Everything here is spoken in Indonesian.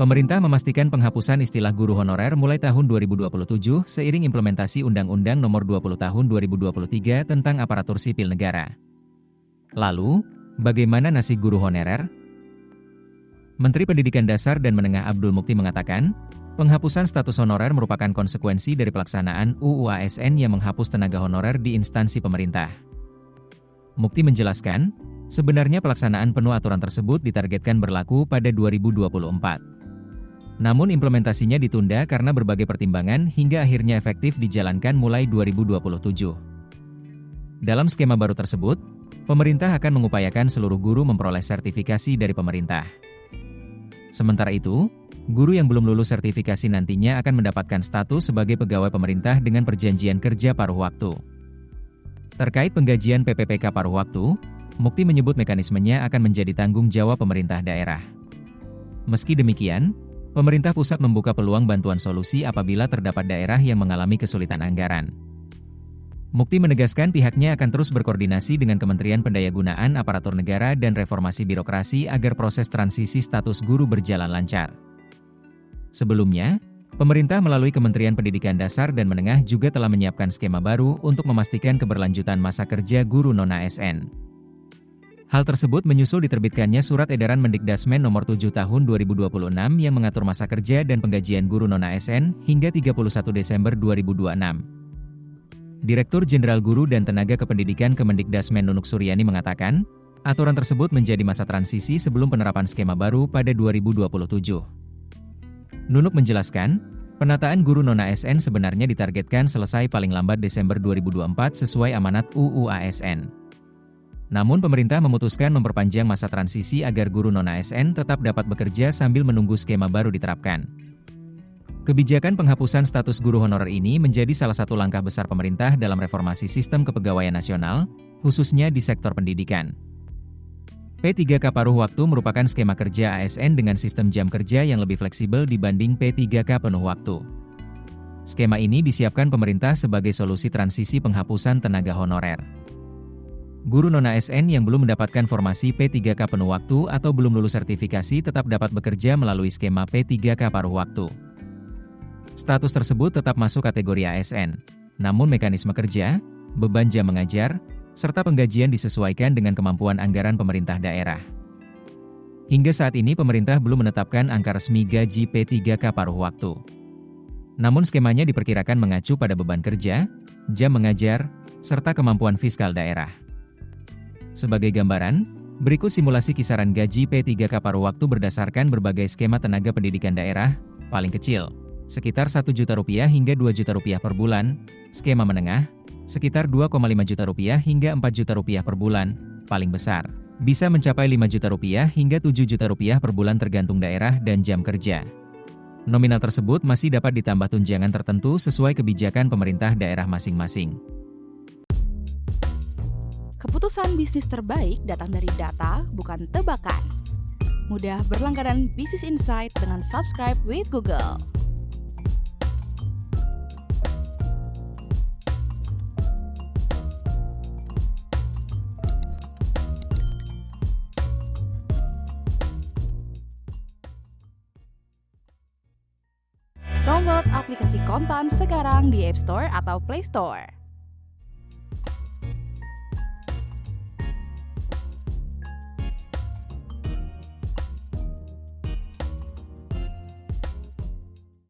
Pemerintah memastikan penghapusan istilah guru honorer mulai tahun 2027 seiring implementasi Undang-Undang Nomor 20 Tahun 2023 tentang Aparatur Sipil Negara. Lalu, bagaimana nasib guru honorer? Menteri Pendidikan Dasar dan Menengah Abdul Mukti mengatakan, penghapusan status honorer merupakan konsekuensi dari pelaksanaan UU ASN yang menghapus tenaga honorer di instansi pemerintah. Mukti menjelaskan, sebenarnya pelaksanaan penuh aturan tersebut ditargetkan berlaku pada 2024. Namun implementasinya ditunda karena berbagai pertimbangan hingga akhirnya efektif dijalankan mulai 2027. Dalam skema baru tersebut, pemerintah akan mengupayakan seluruh guru memperoleh sertifikasi dari pemerintah. Sementara itu, guru yang belum lulus sertifikasi nantinya akan mendapatkan status sebagai pegawai pemerintah dengan perjanjian kerja paruh waktu. Terkait penggajian PPPK paruh waktu, Mukti menyebut mekanismenya akan menjadi tanggung jawab pemerintah daerah. Meski demikian, pemerintah pusat membuka peluang bantuan solusi apabila terdapat daerah yang mengalami kesulitan anggaran. Mukti menegaskan pihaknya akan terus berkoordinasi dengan Kementerian Pendayagunaan Aparatur Negara dan Reformasi Birokrasi agar proses transisi status guru berjalan lancar. Sebelumnya, pemerintah melalui Kementerian Pendidikan Dasar dan Menengah juga telah menyiapkan skema baru untuk memastikan keberlanjutan masa kerja guru non-ASN. Hal tersebut menyusul diterbitkannya Surat Edaran Mendikdasmen Nomor 7 Tahun 2026 yang mengatur masa kerja dan penggajian guru non-ASN hingga 31 Desember 2026. Direktur Jenderal Guru dan Tenaga Kependidikan Kemendikdasmen Nunuk Suryani mengatakan, aturan tersebut menjadi masa transisi sebelum penerapan skema baru pada 2027. Nunuk menjelaskan, penataan guru non-ASN sebenarnya ditargetkan selesai paling lambat Desember 2024 sesuai amanat UU ASN. Namun pemerintah memutuskan memperpanjang masa transisi agar guru non-ASN tetap dapat bekerja sambil menunggu skema baru diterapkan. Kebijakan penghapusan status guru honorer ini menjadi salah satu langkah besar pemerintah dalam reformasi sistem kepegawaian nasional, khususnya di sektor pendidikan. P3K paruh waktu merupakan skema kerja ASN dengan sistem jam kerja yang lebih fleksibel dibanding P3K penuh waktu. Skema ini disiapkan pemerintah sebagai solusi transisi penghapusan tenaga honorer. Guru non-ASN yang belum mendapatkan formasi P3K penuh waktu atau belum lulus sertifikasi tetap dapat bekerja melalui skema P3K paruh waktu. Status tersebut tetap masuk kategori ASN, namun mekanisme kerja, beban jam mengajar, serta penggajian disesuaikan dengan kemampuan anggaran pemerintah daerah. Hingga saat ini pemerintah belum menetapkan angka resmi gaji P3K paruh waktu. Namun skemanya diperkirakan mengacu pada beban kerja, jam mengajar, serta kemampuan fiskal daerah. Sebagai gambaran, berikut simulasi kisaran gaji P3K paruh waktu berdasarkan berbagai skema tenaga pendidikan daerah, paling kecil, sekitar Rp1.000.000 hingga Rp2.000.000 per bulan, skema menengah, sekitar Rp2,5 juta hingga Rp4 juta per bulan, paling besar, bisa mencapai Rp5 juta hingga Rp7 juta per bulan tergantung daerah dan jam kerja. Nominal tersebut masih dapat ditambah tunjangan tertentu sesuai kebijakan pemerintah daerah masing-masing. Keputusan bisnis terbaik datang dari data, bukan tebakan. Mudah berlangganan Business Insight dengan subscribe with Google. Download aplikasi Kontan sekarang di App Store atau Play Store.